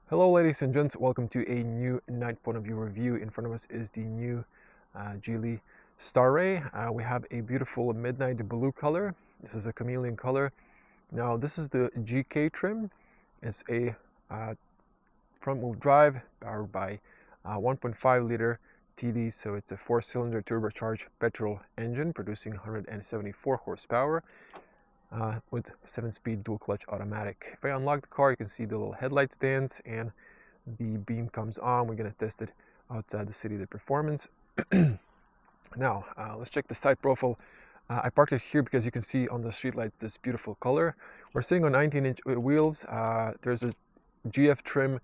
Hello ladies and gents, welcome to a new Night POV review. In front of us is the new Geely Starray. We have a beautiful midnight blue color. This is a chameleon color. Now this is the GK trim. It's a front wheel drive powered by 1.5 liter TD, so it's a 4-cylinder turbocharged petrol engine producing 174 horsepower. With 7-speed dual clutch automatic. If I unlock the car, you can see the little headlights dance and the beam comes on. We're going to test it outside the city, the performance. Now let's check the side profile. I parked it here because you can see on the street lights this beautiful color. We're sitting on 19-inch wheels. There's a GF trim.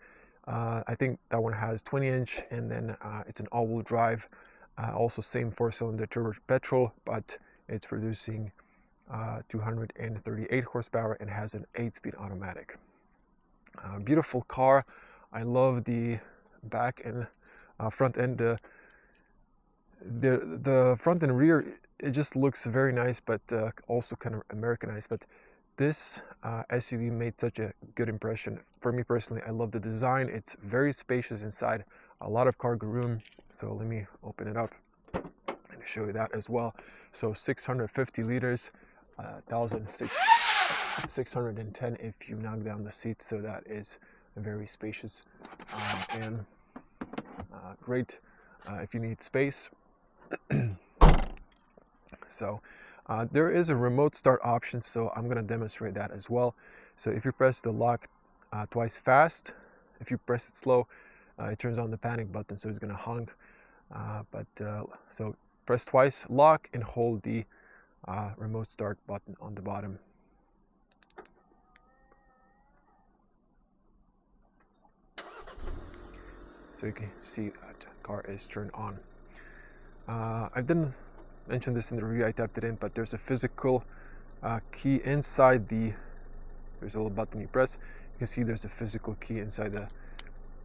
I think that one has 20-inch, and then it's an all-wheel drive. Also same 4-cylinder turbo petrol, but it's producing 238 horsepower and has an 8-speed automatic. Beautiful car. I love the back and front end. The front and rear, it just looks very nice, but also kind of Americanized. But this SUV made such a good impression for me personally. I love the design. It's very spacious inside, a lot of cargo room. So let me open it up and show you that as well. So 650 liters. 1,610 if you knock down the seats, so that is very spacious and great if you need space. So there is a remote start option, so I'm going to demonstrate that as well. So if you press the lock twice fast, if you press it slow, it turns on the panic button, so it's going to honk. So press twice, lock, and hold the remote start button on the bottom. So you can see that car is turned on. I didn't mention this in the review, I tapped it in, but there's a physical key inside there's a little button you press. You can see there's a physical key inside the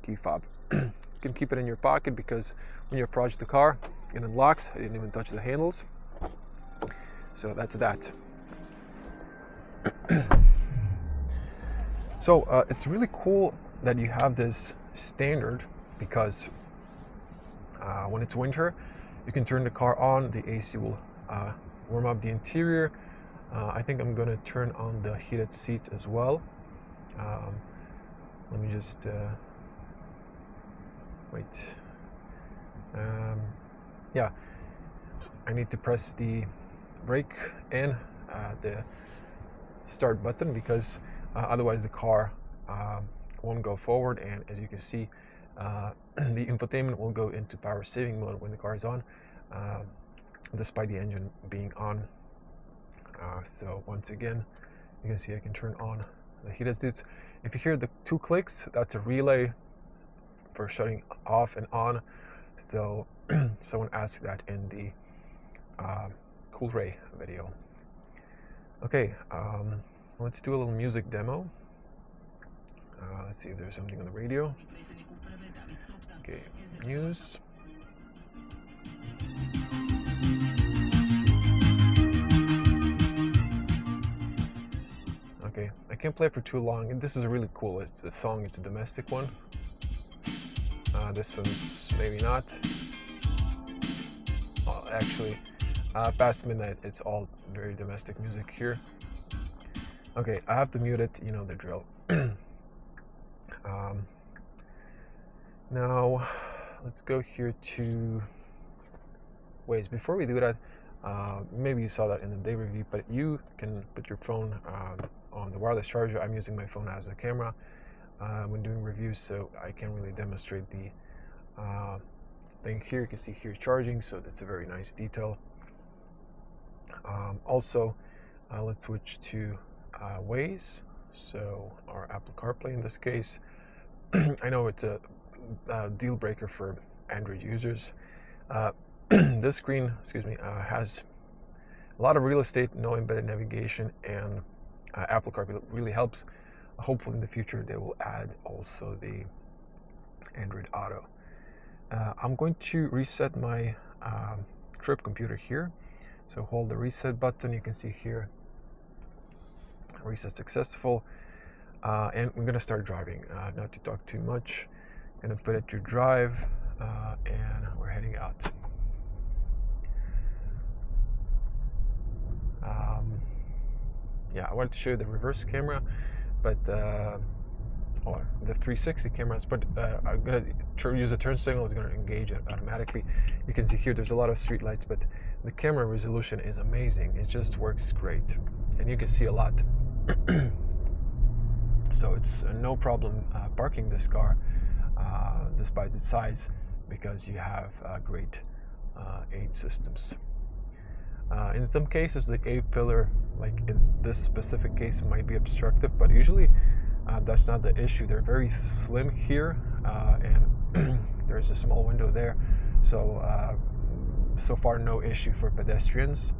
key fob. You can keep it in your pocket because when you approach the car, it unlocks. I didn't even touch the handles. So that's that. So it's really cool that you have this standard, because when it's winter, you can turn the car on, the AC will warm up the interior. I think I'm going to turn on the heated seats as well. Let me just wait. Yeah, I need to press the brake and the start button, because otherwise the car won't go forward, and as you can see, the infotainment will go into power saving mode when the car is on, despite the engine being on. So once again, you can see I can turn on the heated seats. If you hear the 2 clicks, that's a relay for shutting off and on. So someone asked that in the Cool Ray video. Okay, let's do a little music demo. Let's see if there's something on the radio. Okay, news. Okay, I can't play it for too long. This is really cool. It's a song, it's a domestic one. This one's maybe not. Actually, past midnight, it's all very domestic music here. Okay, I have to mute it, you know the drill. Now, let's go here to Waze. Before we do that, maybe you saw that in the day review, but you can put your phone on the wireless charger. I'm using my phone as a camera when doing reviews, so I can really demonstrate the thing here. You can see here charging, so that's a very nice detail. Also, let's switch to Waze, so our Apple CarPlay in this case. I know it's a deal breaker for Android users. This screen, has a lot of real estate, no embedded navigation, and Apple CarPlay really helps. Hopefully in the future they will add also the Android Auto. I'm going to reset my trip computer here. So hold the reset button. You can see here, reset successful. And I'm gonna start driving. Not to talk too much, gonna put it to drive, and we're heading out. Yeah, I wanted to show you the reverse camera, but or the 360 cameras, but I'm gonna use a turn signal. It's gonna engage it automatically. You can see here there's a lot of street lights, but the camera resolution is amazing. It just works great, and you can see a lot. So it's no problem parking this car despite its size, because you have great aid systems. In some cases, the A-pillar, like in this specific case, might be obstructive, but usually that's not the issue. They're very slim here, and there's a small window there. So, so far, no issue for pedestrians.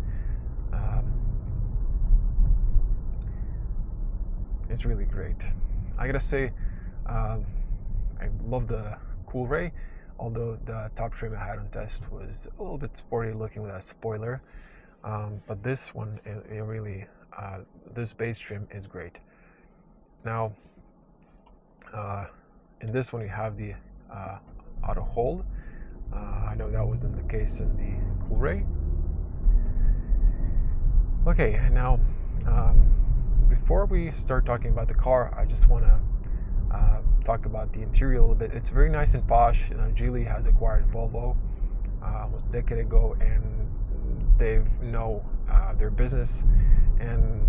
It's really great. I gotta say, I love the Cool Ray, although the top trim I had on test was a little bit sporty looking with a spoiler. But this one, it really, this base trim is great. Now, in this one, you have the auto hold. I know that wasn't the case in the Cool Ray. Okay, now, before we start talking about the car, I just want to talk about the interior a little bit. It's very nice and posh. Geely has acquired Volvo almost a decade ago, and they know their business. And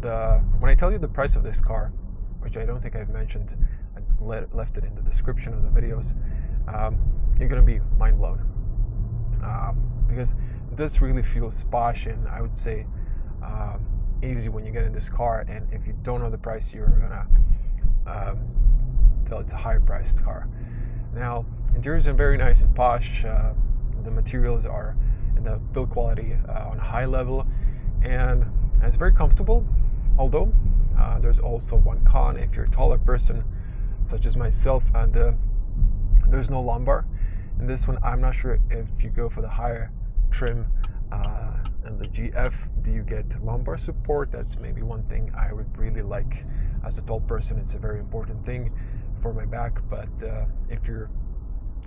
when I tell you the price of this car, which I don't think I've mentioned, I left it in the description of the videos, you're going to be mind blown, because this really feels posh, and I would say easy when you get in this car. And if you don't know the price, you're gonna tell it's a higher priced car. Now, interiors are very nice and posh. The materials are, and the build quality on a high level, and it's very comfortable. Although there's also one con: if you're a taller person, such as myself, and there's no lumbar. In this one, I'm not sure if you go for the higher trim and the GF, do you get lumbar support? That's maybe one thing I would really like. As a tall person, it's a very important thing for my back. But if you're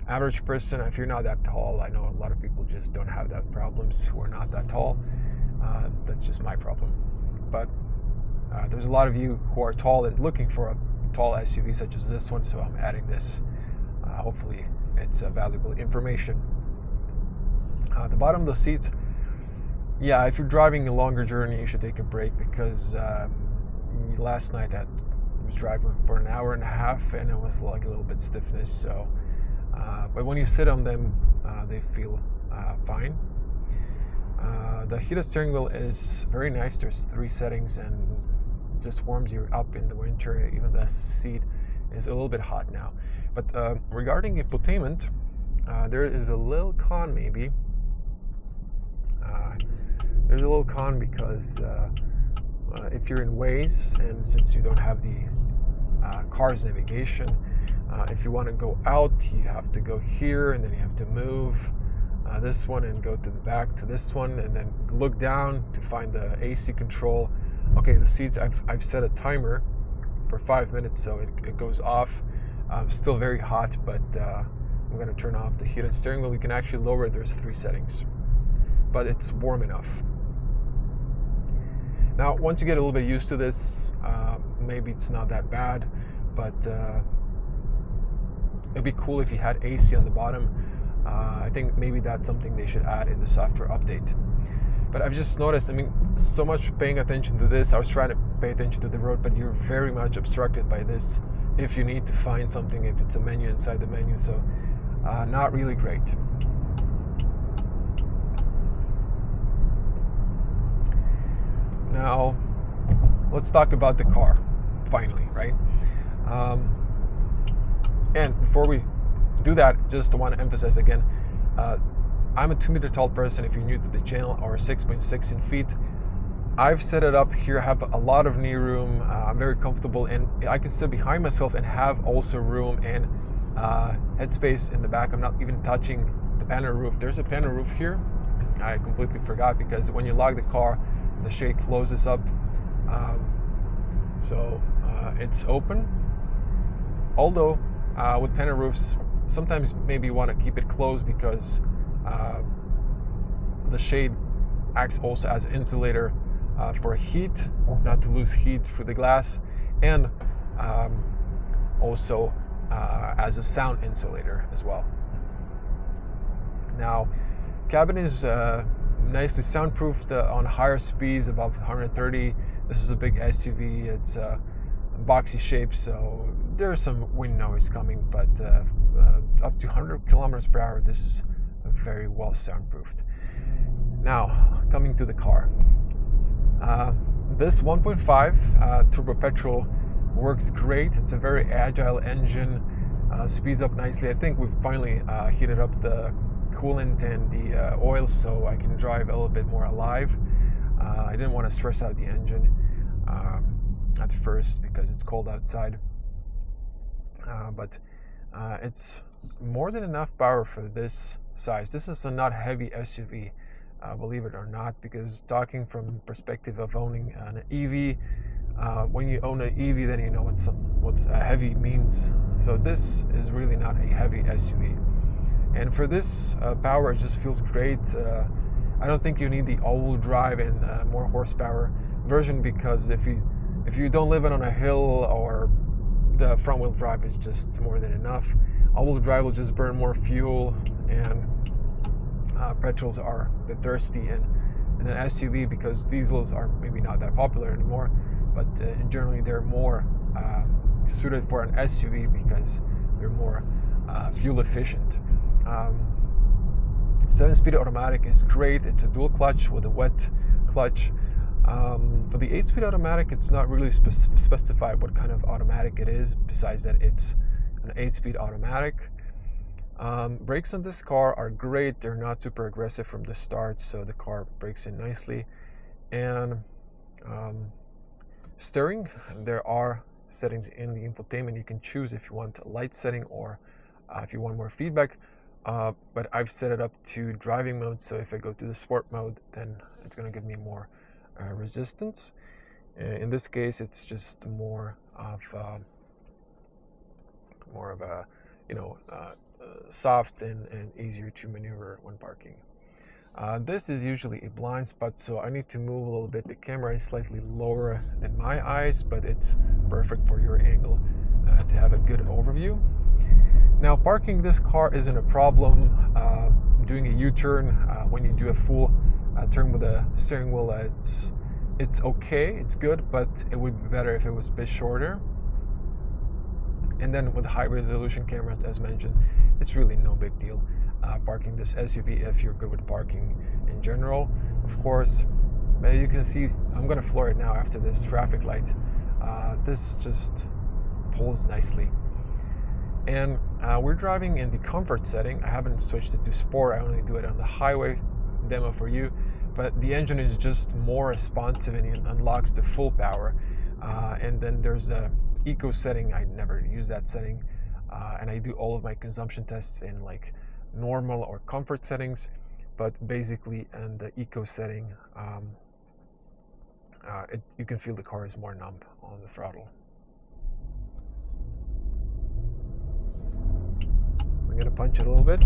average person, if you're not that tall, I know a lot of people just don't have that problems who are not that tall. That's just my problem. But there's a lot of you who are tall and looking for a tall SUV such as this one, so I'm adding this. Hopefully it's valuable information. The bottom of the seats, yeah, if you're driving a longer journey, you should take a break, because last night I was driving for an hour and a half, and it was like a little bit stiffness. So, but when you sit on them, they feel fine. The heated steering wheel is very nice. There's 3 settings, and just warms you up in the winter. Even the seat is a little bit hot now. But regarding infotainment, there is a little con maybe. There's a little con because if you're in Waze, and since you don't have the car's navigation, if you want to go out, you have to go here, and then you have to move this one and go to the back to this one, and then look down to find the AC control. Okay, the seats, I've set a timer for 5 minutes, so it goes off. Still very hot, but I'm going to turn off the heated steering wheel. You can actually lower it. There's 3 settings, but it's warm enough. Now, once you get a little bit used to this, maybe it's not that bad, but it'd be cool if you had AC on the bottom. I think maybe that's something they should add in the software update. But I've just noticed, I mean, so much paying attention to this. I was trying to pay attention to the road, but you're very much obstructed by this if you need to find something, if it's a menu inside the menu. So not really great. Now, let's talk about the car, finally, right? And before we do that, just want to emphasize again, I'm a 2 meter tall person if you're new to the channel, or 6.6 in feet. I've set it up here. I have a lot of knee room. I'm very comfortable, and I can sit behind myself and have also room and headspace in the back. I'm not even touching the panel roof. There's a panel roof here. I completely forgot, because when you lock the car, the shade closes up. So it's open. Although with painted roofs, sometimes maybe you want to keep it closed because the shade acts also as an insulator for heat, not to lose heat through the glass, and also as a sound insulator as well. Now, cabin is nicely soundproofed on higher speeds, above 130. This is a big SUV. It's a boxy shape, so there's some wind noise coming, but up to 100 kilometers per hour, this is very well soundproofed. Now, coming to the car. This 1.5 turbo petrol works great. It's a very agile engine, speeds up nicely. I think we've finally heated up the coolant and the oil so I can drive a little bit more alive. I didn't want to stress out the engine at first because it's cold outside, but it's more than enough power for this size. This is a not heavy SUV, believe it or not, because talking from perspective of owning an EV, when you own an EV, then you know what heavy means. So this is really not a heavy SUV. And for this power, it just feels great. I don't think you need the all-wheel drive and more horsepower version, because if you don't live on a hill, or the front-wheel drive is just more than enough. All-wheel drive will just burn more fuel, and petrols are a bit thirsty in an SUV, because diesels are maybe not that popular anymore, but generally they're more suited for an SUV because they're more fuel efficient. 7-speed automatic is great. It's a dual clutch with a wet clutch. For the 8-speed automatic, it's not really specified what kind of automatic it is, besides that it's an 8-speed automatic. Brakes on this car are great. They're not super aggressive from the start, so the car brakes in nicely. And steering, there are settings in the infotainment. You can choose if you want a light setting or if you want more feedback. But I've set it up to driving mode, so if I go to the sport mode, then it's going to give me more resistance. In this case, it's just more of a soft and easier to maneuver when parking. This is usually a blind spot, so I need to move a little bit. The camera is slightly lower than my eyes, but it's perfect for your angle to have a good overview. Now, parking this car isn't a problem. Doing a U-turn when you do a full turn with the steering wheel, it's okay, it's good, but it would be better if it was a bit shorter. And then with high resolution cameras, as mentioned, it's really no big deal parking this SUV if you're good with parking in general. Of course, you can see I'm gonna floor it now after this traffic light. This just pulls nicely. And we're driving in the comfort setting. I haven't switched it to sport. I only do it on the highway demo for you. But the engine is just more responsive and it unlocks the full power. And then there's a eco setting. I never use that setting. And I do all of my consumption tests in like normal or comfort settings. But basically in the eco setting, you can feel the car is more numb on the throttle. I'm going to punch it a little bit.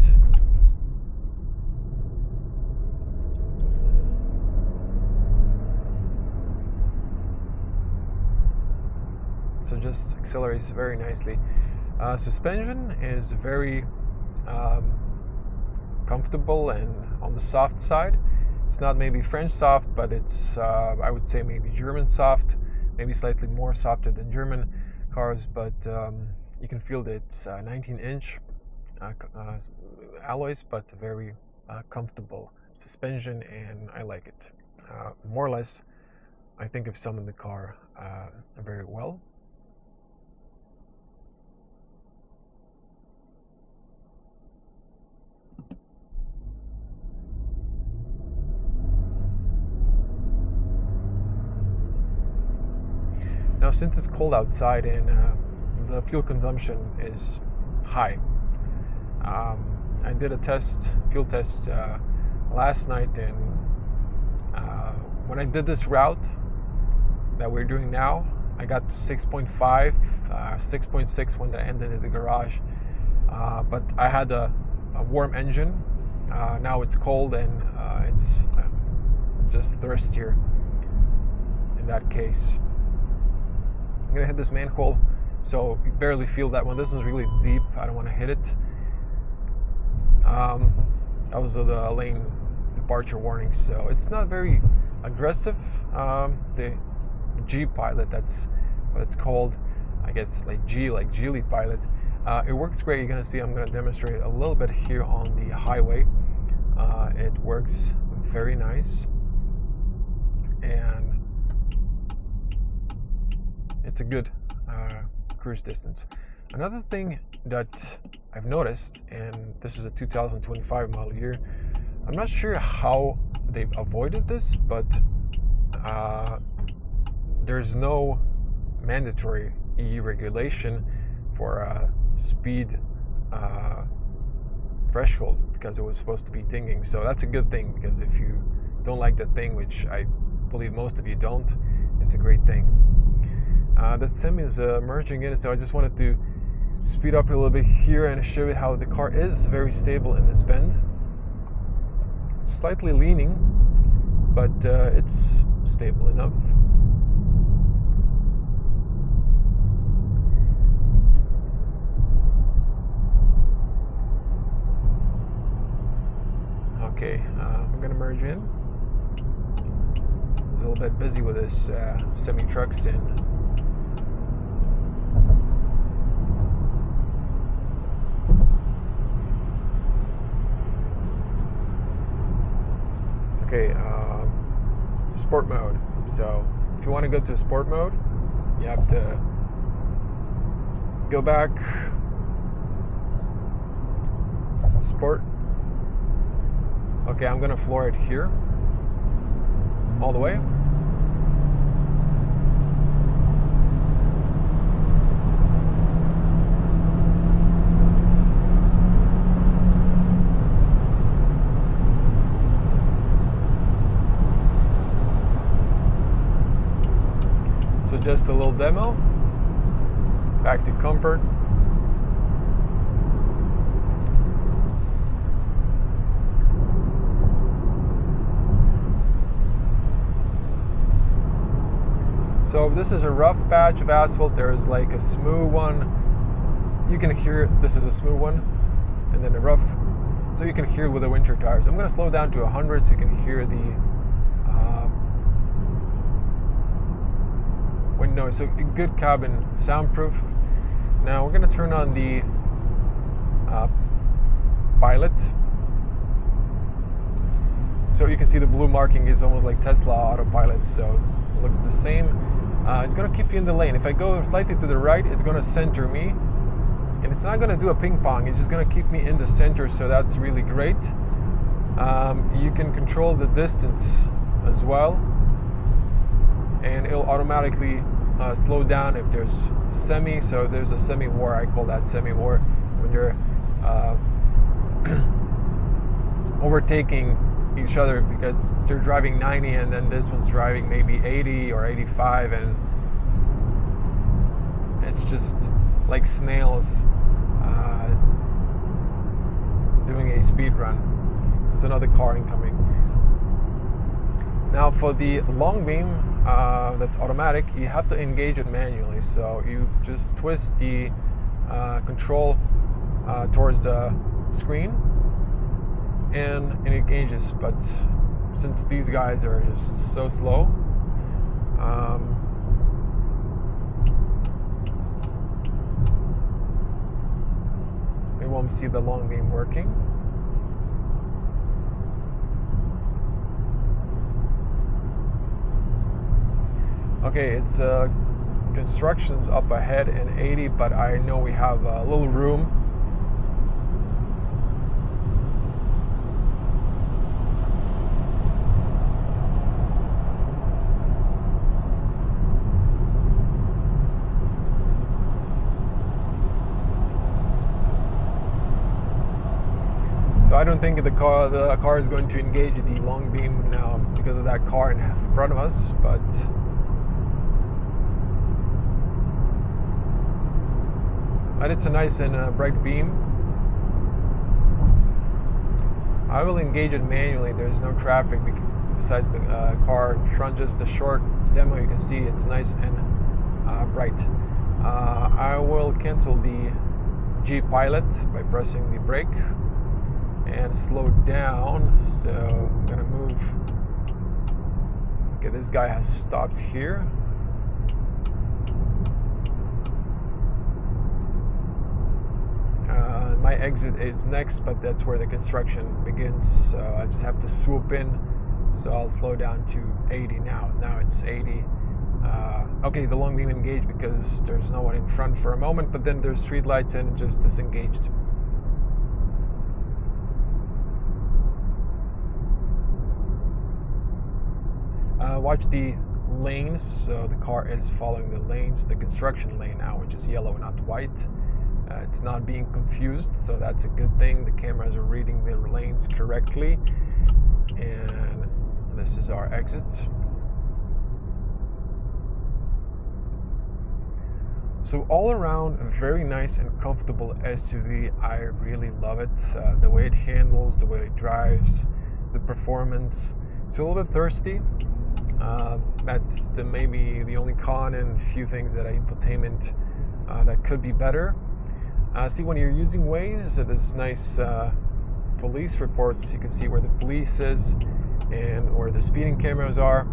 So just accelerates very nicely. Suspension is very comfortable and on the soft side. It's not maybe French soft, but it's I would say maybe German soft, maybe slightly more softer than German cars, but you can feel that it's 19-inch alloys, but very comfortable suspension, and I like it. More or less, I think I've summoned the car very well. Now, since it's cold outside and the fuel consumption is high, I did a fuel test last night, and when I did this route that we're doing now, I got 6.5, 6.6 when I ended in the garage. But I had a warm engine. Now it's cold and it's just thirstier in that case. I'm gonna hit this manhole, so you barely feel that one. This one's really deep. I don't want to hit it. That was the lane departure warning, so it's not very aggressive. The G pilot, that's what it's called. I guess like Geely pilot. It works great. You're gonna see. I'm gonna demonstrate a little bit here on the highway. It works very nice, and it's a good cruise distance. Another thing that I've noticed, and this is a 2025 model year, I'm not sure how they've avoided this, but there's no mandatory EU regulation for speed threshold, because it was supposed to be dinging. So that's a good thing, because if you don't like that thing, which I believe most of you don't, it's a great thing. The sim is merging in, so I just wanted to speed up a little bit here and show you how the car is very stable in this bend. Slightly leaning, but it's stable enough. Okay, I'm gonna merge in. It's a little bit busy with this semi-trucks in. Okay, sport mode. So if you want to go to sport mode, you have to go back, sport. Okay, I'm gonna floor it here all the way. So just a little demo. Back to comfort. So this is a rough patch of asphalt. There's like a smooth one. You can hear this is a smooth one, and then a rough. So you can hear with the winter tires. I'm going to slow down to 100 so you can hear the wind noise. So a good cabin, soundproof. Now we're going to turn on the pilot. So you can see the blue marking is almost like Tesla autopilot. So it looks the same. It's going to keep you in the lane. If I go slightly to the right, it's going to center me. And it's not going to do a ping pong. It's just going to keep me in the center. So that's really great. You can control the distance as well. And it'll automatically slow down if there's semi. So there's a semi-war. I call that semi-war. When you're overtaking each other because they're driving 90 and then this one's driving maybe 80 or 85, and it's just like snails doing a speed run. There's another car incoming. Now for the long beam that's automatic, you have to engage it manually. So you just twist the control towards the screen and it engages. But since these guys are just so slow, we won't see the long beam working. Okay, it's construction's up ahead in 80, but I know we have a little room. So I don't think the car is going to engage the long beam now because of that car in front of us, but But it's a nice and bright beam. I will engage it manually. There's no traffic besides the car in front. Just a short demo. You can see it's nice and bright. I will cancel the G pilot by pressing the brake and slow down. So I'm gonna move. Okay, this guy has stopped here. My exit is next, but that's where the construction begins, so I just have to swoop in. So I'll slow down to 80 now. Now it's 80. Okay, the long beam engaged because there's no one in front for a moment, but then there's street lights and it just disengaged. Watch the lanes. So the car is following the lanes, the construction lane now, which is yellow, not white. It's not being confused, so that's a good thing. The cameras are reading the lanes correctly. And this is our exit. So all around, a very nice and comfortable SUV. I really love it. The way it handles, the way it drives, the performance. It's a little bit thirsty. That's maybe the only con, and a few things that infotainment that could be better. See, when you're using Waze, so there's nice police reports. You can see where the police is and where the speeding cameras are.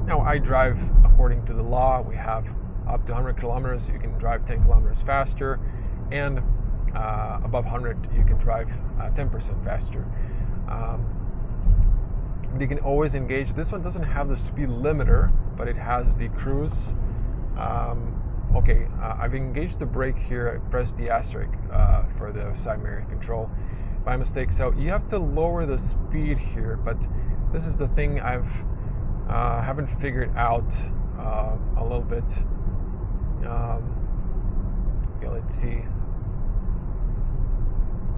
Now, I drive according to the law. We have up to 100 kilometers, you can drive 10 kilometers faster, and above 100, you can drive 10% faster. You can always engage. This one doesn't have the speed limiter, but it has the cruise. Okay, I've engaged the brake here. I pressed the asterisk for the side mirror control by mistake. So you have to lower the speed here, but this is the thing I've haven't figured out a little bit. Okay, let's see.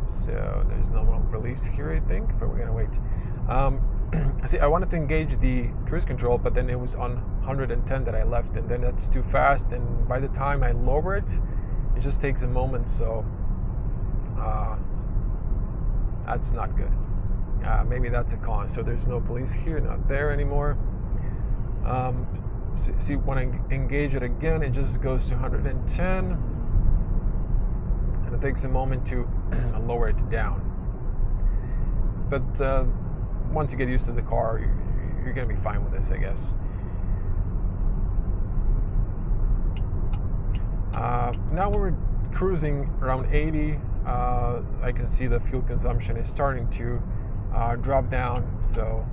So there's no more police here, I think, but we're gonna wait. See, I wanted to engage the cruise control, but then it was on 110 that I left, and then that's too fast, and by the time I lower it, it just takes a moment, so that's not good. Maybe that's a con. So there's no police here, not there anymore. See, when I engage it again, it just goes to 110, and it takes a moment to lower it down. But once you get used to the car, you're going to be fine with this, I guess. Now we're cruising around 80. I can see the fuel consumption is starting to drop down. So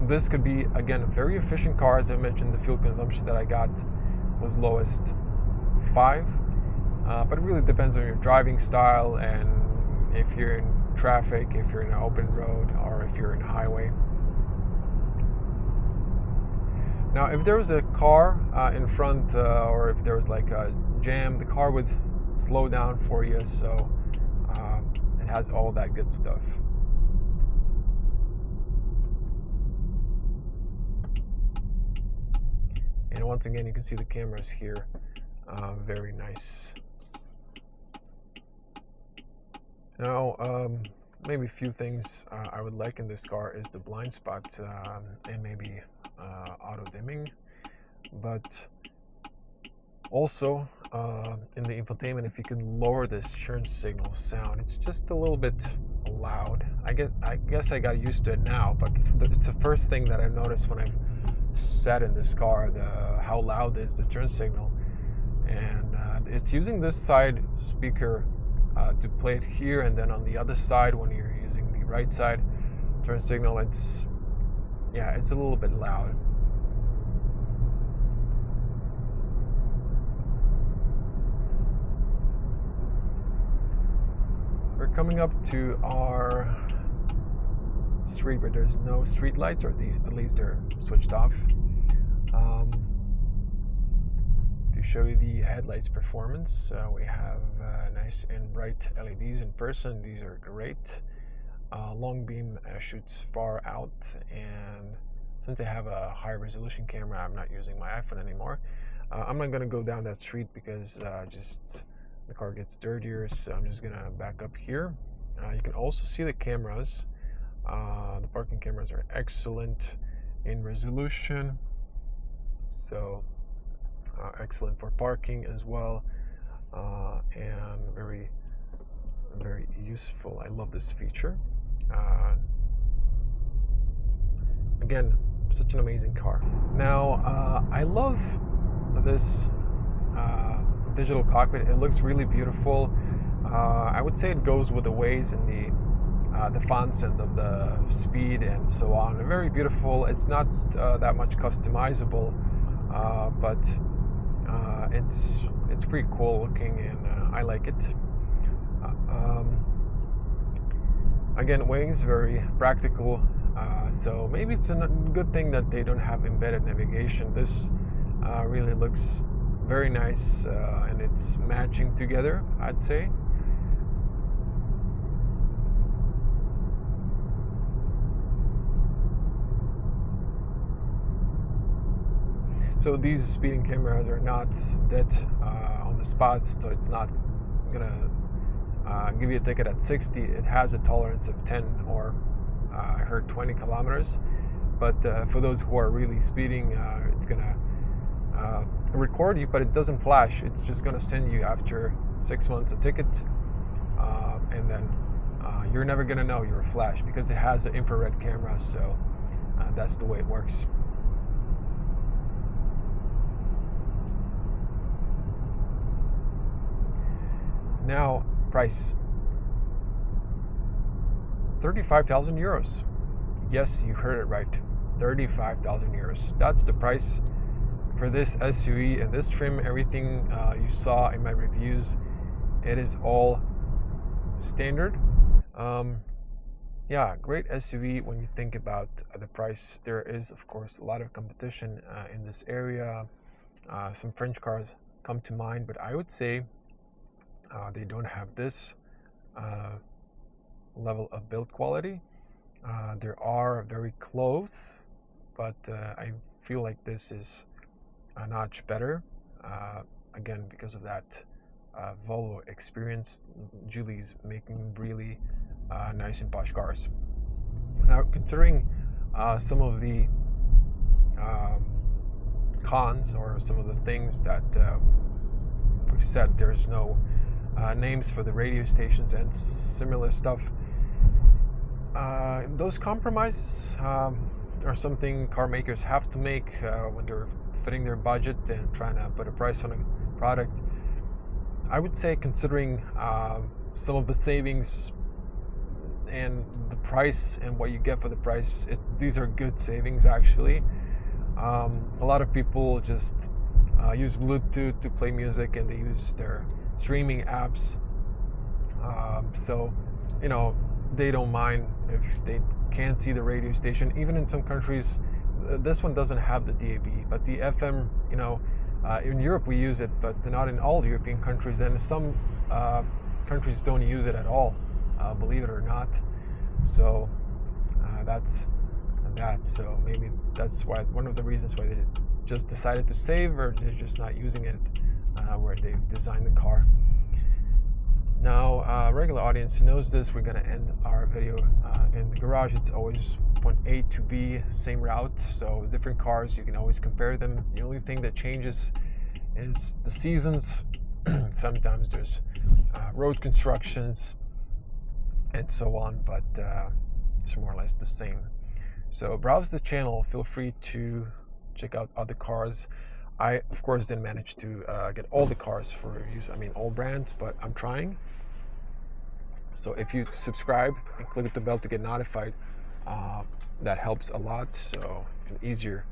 this could be, again, a very efficient car. As I mentioned, the fuel consumption that I got was lowest 5. But it really depends on your driving style and if you're in traffic, if you're in an open road, or if you're in a highway. Now, if there was a car in front, or if there was like a jam, the car would slow down for you. So it has all that good stuff. And once again, you can see the cameras here. Very nice. Now, maybe a few things I would like in this car is the blind spot and maybe auto dimming, but also in the infotainment, if you can lower this turn signal sound. It's just a little bit loud. I guess I got used to it now, but it's the first thing that I noticed when I sat in this car, how loud is the turn signal. And it's using this side speaker to play it here, and then on the other side, when you're using the right side turn signal, it's a little bit loud. We're coming up to our street where there's no street lights, or at least they're switched off. To show you the headlights performance, we have nice and bright LEDs in person. These are great. Long beam shoots far out, and since I have a high resolution camera, I'm not using my iPhone anymore. I'm not going to go down that street because just the car gets dirtier. So I'm just gonna back up here. You can also see the cameras. The parking cameras are excellent in resolution, so excellent for parking as well, and very, very useful. I love this feature. Again, such an amazing car. Now, I love this digital cockpit. It looks really beautiful. I would say it goes with the ways and the fonts and the speed and so on. Very beautiful. It's not that much customizable, but it's pretty cool looking, and I like it. Again, wings, very practical. So maybe it's a good thing that they don't have embedded navigation. This really looks very nice, and it's matching together, I'd say. So these speeding cameras are not dead on the spots, so it's not gonna give you a ticket at 60. It has a tolerance of 10 or I heard 20 kilometers. But for those who are really speeding, it's gonna record you, but it doesn't flash. It's just gonna send you after 6 months a ticket, and then you're never gonna know you're a flash because it has an infrared camera. So that's the way it works. Now, price. 35,000 euros. Yes, you heard it right. 35,000 euros. That's the price for this SUV and this trim. Everything you saw in my reviews, it is all standard. Yeah, great SUV when you think about the price. There is, of course, a lot of competition in this area. Some French cars come to mind, but I would say they don't have this level of build quality. They are very close, but I feel like this is a notch better. Again, because of that Volvo experience, Geely's making really nice and posh cars. Now, considering some of the cons or some of the things that we've said, there's no names for the radio stations and similar stuff. Those compromises are something car makers have to make when they're fitting their budget and trying to put a price on a product. I would say, considering some of the savings and the price and what you get for the price, these are good savings actually. A lot of people just use Bluetooth to play music, and they use their streaming apps, so you know, they don't mind if they can't see the radio station. Even in some countries, this one doesn't have the DAB, but the FM, you know, in Europe we use it, but not in all European countries, and some countries don't use it at all, believe it or not. So that's that. So maybe that's why, one of the reasons why they just decided to save, or they're just not using it where they've designed the car. Now, regular audience knows this. We're gonna end our video in the garage. It's always point A to B, same route. So different cars, you can always compare them. The only thing that changes is the seasons. Sometimes there's road constructions and so on, but it's more or less the same. So browse the channel. Feel free to check out other cars. I, of course, didn't manage to get all the cars for reviews. I mean, all brands, but I'm trying. So if you subscribe and click the bell to get notified, that helps a lot. So it's easier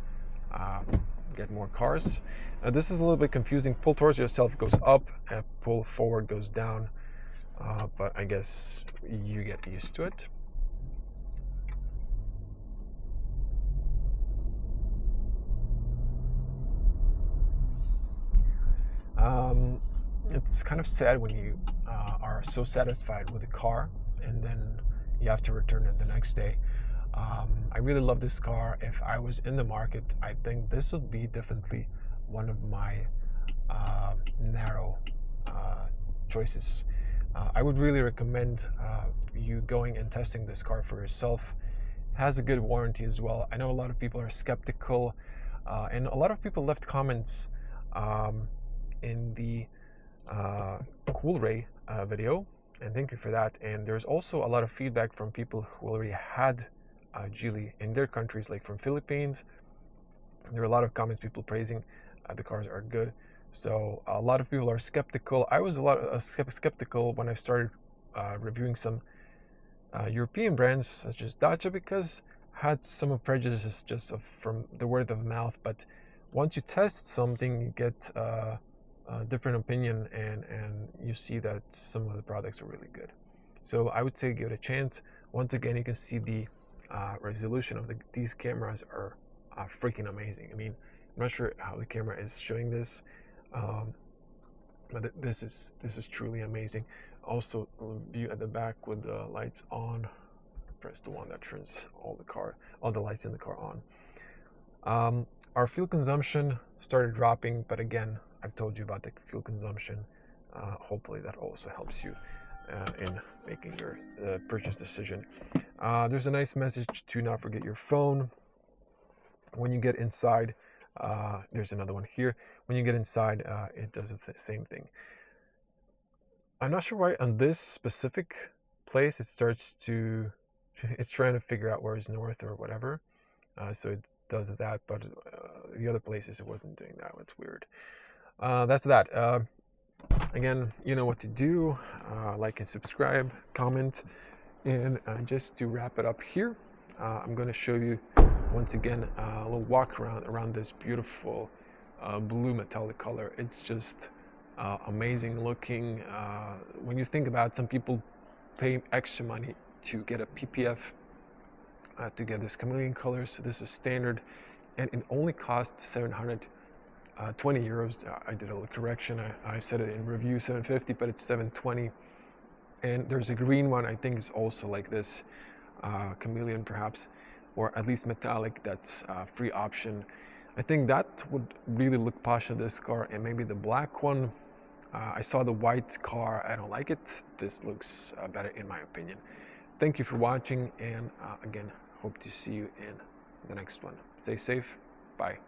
get more cars. This is a little bit confusing. Pull towards yourself goes up, and pull forward goes down. But I guess you get used to it. It's kind of sad when you are so satisfied with a car and then you have to return it the next day. I really love this car. If I was in the market, I think this would be definitely one of my narrow choices. I would really recommend you going and testing this car for yourself. It has a good warranty as well. I know a lot of people are skeptical, and a lot of people left comments in the Coolray video, and thank you for that. And there's also a lot of feedback from people who already had Geely in their countries, like from Philippines. There are a lot of comments, people praising the cars are good. So a lot of people are skeptical. I was a lot skeptical when I started reviewing some European brands such as Dacia, because I had some of prejudices just from the word of mouth. But once you test something, you get a different opinion, and you see that some of the products are really good. So I would say give it a chance. Once again, you can see the resolution of these cameras are freaking amazing. I mean, I'm not sure how the camera is showing this, but this is truly amazing. Also, view at the back with the lights on. Press the one that turns all the lights in the car on. Our fuel consumption started dropping, but again, I've told you about the fuel consumption. Hopefully that also helps you in making your purchase decision. There's a nice message to not forget your phone. When you get inside, there's another one here. When you get inside, it does the same thing. I'm not sure why on this specific place it's trying to figure out where is north or whatever. So it does that, but the other places it wasn't doing that. It's weird. That's that. Again, you know what to do. Like and subscribe, comment, and just to wrap it up here, I'm going to show you once again a little walk around this beautiful blue metallic color. It's just amazing looking. When you think about it, some people pay extra money to get a PPF to get this chameleon color. So this is standard, and it only costs 720 euros. I did a little correction. I said it in review 750, but it's 720. And there's a green one, I think is also like this, chameleon perhaps, or at least metallic. That's a free option. I think that would really look posh in this car, and maybe the black one. I saw the white car. I don't like it. This looks better in my opinion. Thank you for watching, and again, hope to see you in the next one. Stay safe. Bye.